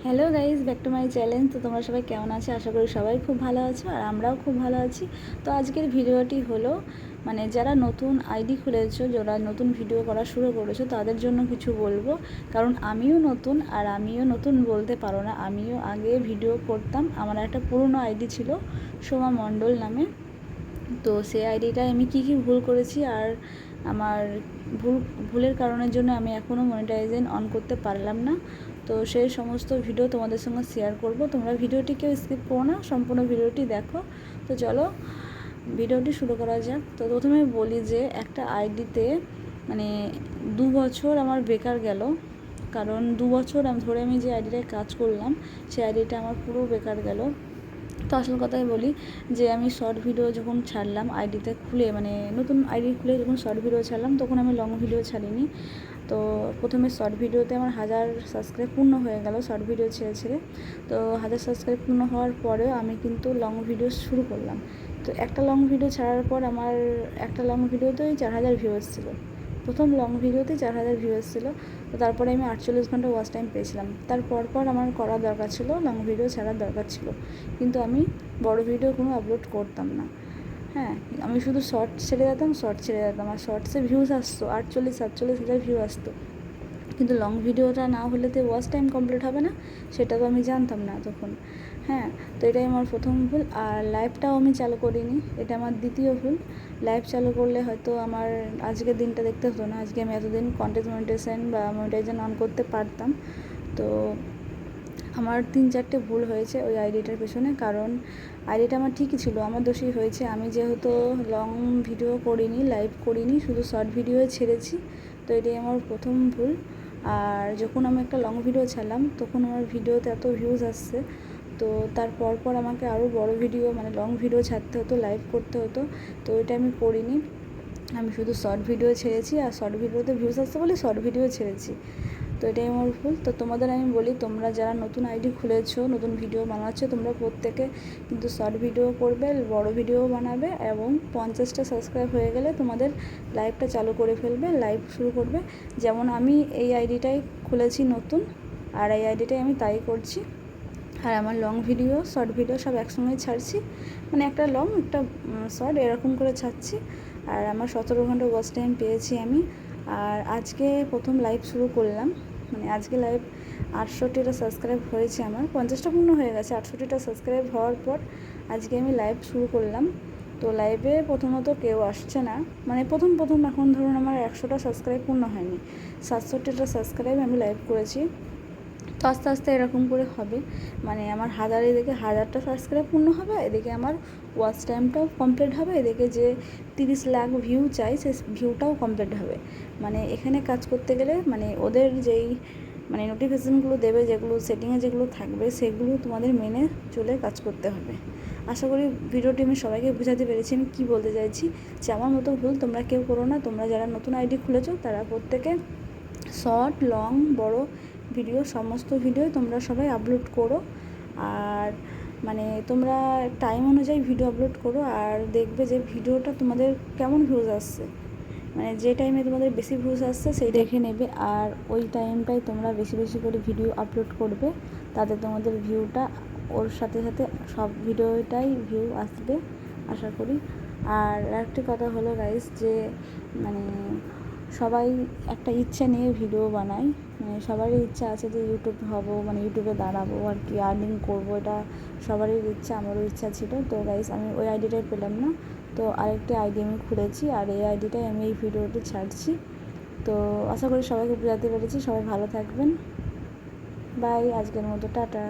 Hello guys, back to my challenge. তো তোমরা সবাই কেমন আছো? আশা করি সবাই খুব ভালো আছো আর আমরাও খুব ভালো আছি। তো আজকের ভিডিওটি হলো যারা নতুন আইডি খুলেছো, যারা নতুন ভিডিও করা শুরু করেছো তাদের জন্য কিছু বলবো। কারণ আমিও নতুন, আর আমিও নতুন বলতে পারো না, আমিও আগে ভিডিও করতাম। আমার একটা পুরনো আইডি ছিল সোমা মণ্ডল নামে। তো সেই আইডিটায় আমি কী ভুল করেছি আর আমার ভুলের কারণের জন্য আমি এখনও মনিটাইজেশন অন করতে পারলাম না। তো সেই সমস্ত ভিডিও তোমাদের সঙ্গে শেয়ার করব। তোমরা ভিডিওটি কেউ স্কিপ করো না, সম্পূর্ণ ভিডিওটি দেখো। তো চলো ভিডিওটি শুরু করা যাক। তো প্রথমে বলি যে একটা আইডিতে 2 বছর আমার বেকার গেল। কারণ 2 বছর ধরে আমি যে আইডিটায় কাজ করলাম সেই আইডিটা আমার পুরো বেকার গেল। তো আসল কথাই বলি যে আমি শর্ট ভিডিও যখন ছাড়লাম আইডিতে খুলে, নতুন আইডি খুলে যখন শর্ট ভিডিও ছাড়লাম তখন আমি লং ভিডিও ছাড়িনি। তো প্রথমে শর্ট ভিডিওতে আমার 1000 সাবস্ক্রাইব পূর্ণ হয়ে গেল শর্ট ভিডিও ছেড়ে। তো 1000 সাবস্ক্রাইব পূর্ণ হওয়ার পরেও আমি কিন্তু লং ভিডিও শুরু করলাম। তো একটা লং ভিডিও ছাড়ার পর আমার একটা লং ভিডিওতেই 4000 ভিউয়ার্স ছিল। প্রথম লং ভিডিওতে 4000 ভিউয়ার্স ছিল। তো তারপরে আমি 48 ঘন্টা ওয়াচ টাইম পেয়েছিলাম। তারপর আমার করার দরকার ছিল, লং ভিডিও ছাড়ার দরকার ছিল, কিন্তু আমি বড় ভিডিও কোনো আপলোড করতাম না। হ্যাঁ, আমি শুধু শর্ট ছেড়ে যেতাম আর শর্টসে ভিউজ আসতো 48-47 হাজার ভিউ আসতো। কিন্তু লং ভিডিওটা না হলে তো ওয়াচ টাইম কমপ্লিট হবে না, সেটা তো আমি জানতাম না তখন। হ্যাঁ, তো এটাই আমার প্রথম ভুল। আর লাইভটাও আমি চালু করিনি, এটা আমার দ্বিতীয় ভুল। লাইভ চালু করলে হয়তো আমার আজকের দিনটা দেখতে হতো না, আজকে আমি এতদিন কন্টেন্ট মনিটাইজেশন বা মনিটাইজেশন অন করতে পারতাম। তো আমার 3-4টে ভুল হয়েছে ওই আইডিটার পেছনে। কারণ আইডিটা আমার ঠিকই ছিল, আমার দোষই হয়েছে। আমি যেহেতু লং ভিডিও করিনি, লাইভ করিনি, শুধু শর্ট ভিডিও ছেড়েছি। তো এটাই আমার প্রথম ভুল। আর যখন আমি একটা লং ভিডিও ছাড়লাম তখন আমার ভিডিওতে এত ভিউজ আসছে। তো তারপর আমাকে আরও বড় ভিডিও লং ভিডিও ছাড়তে হতো, লাইভ করতে হতো। তো এটা আমি করিনি, আমি শুধু শর্ট ভিডিও ছেড়েছি আর শর্ট ভিডিওতে ভিউজ আসতে বলে শর্ট ভিডিও ছেড়েছি। তো এটাই আমার ভুল। তো তোমাদের আমি বলি, তোমরা যারা নতুন আইডি খুলেছো, নতুন ভিডিও বানাচ্ছো, তোমরা প্রত্যেকে কিন্তু শর্ট ভিডিও করবে, বড় ভিডিও বানাবে এবং 50টা সাবস্ক্রাইব হয়ে গেলে তোমাদের লাইভটা চালু করে ফেলবে, লাইভ শুরু করবে। যেমন আমি এই আইডিটাই খুলেছি নতুন, আর এই আইডিটাই আমি তাই করছি। আর আমার লং ভিডিও শর্ট ভিডিও সব একসঙ্গেই ছাড়ছি, একটা লং একটা শর্ট এরকম করে ছাড়ছি। আর আমার 17 ঘন্টা ওয়াচ টাইম পেয়েছি আমি। আর আজকে প্রথম লাইভ শুরু করলাম, আজকে লাইভ 68টা সাবস্ক্রাইব হয়েছে, আমার 50টা পূর্ণ হয়ে গেছে। 68টা সাবস্ক্রাইব হওয়ার পর আজকে আমি লাইভ শুরু করলাম। তো লাইভে প্রথমত কেউ আসছে না, প্রথম এখন ধরুন আমার 100টা সাবস্ক্রাইব পূর্ণ হয়নি, 67টা সাবস্ক্রাইব আমি লাইভ করেছি। তো আস্তে আস্তে এরকম করে হবে, আমার এদিকে 1000টা সাবস্ক্রাইব পূর্ণ হবে, এদিকে আমার ওয়াচ টাইমটাও কমপ্লিট হবে, এদিকে যে 30 লাখ ভিউ চাই সেই ভিউটাও কমপ্লিট হবে। এখানে কাজ করতে গেলে ওদের যেই নোটিফিকেশানগুলো দেবে, যেগুলো সেটিংয়ে যেগুলো থাকবে সেগুলো তোমাদের মেনে চলে কাজ করতে হবে। আশা করি ভিডিওটি আমি সবাইকে বোঝাতে পেরেছি আমি কী বলতে চাইছি। যে আমার মতো ভুল তোমরা কেউ করো না। তোমরা যারা নতুন আইডি খুলেছো তারা প্রত্যেকে শর্ট, লং, বড় ভিডিও সমস্ত ভিডিও তোমরা সবাই আপলোড করো। আর তোমরা টাইম অনুযায়ী ভিডিও আপলোড করো, আর দেখবে যে ভিডিওটা তোমাদের কেমন ভিউজ আসছে। যে টাইমে তোমাদের বেশি ভিউজ আসছে সেই দেখে নেবে, আর ওই টাইমটাই তোমরা বেশি বেশি করে ভিডিও আপলোড করবে, তাতে তোমাদের ভিউটা ওর সাথে সাথে সব ভিডিওটাই ভিউ আসবে আশা করি। আর একটি কথা হলো গাইস, যে সবাই একটা ইচ্ছা নিয়ে ভিডিও বানায়, সবারই ইচ্ছা আছে যে ইউটিউব হবো, ইউটিউবে দাঁড়াবো আর কি, আর্নিং করবো, এটা সবারই ইচ্ছা, আমারও ইচ্ছা ছিল। তো গাইস আমি ওই আইডিটাই পেলাম না, তো আরেকটি আইডি আমি খুলেছি, আর এই আইডিটাই আমি এই ভিডিওটি ছাড়ছি। তো আশা করি সবাইকে বোঝাতে পেরেছি। সবাই ভালো থাকবেন, বাই, আজকের মতো টাটা।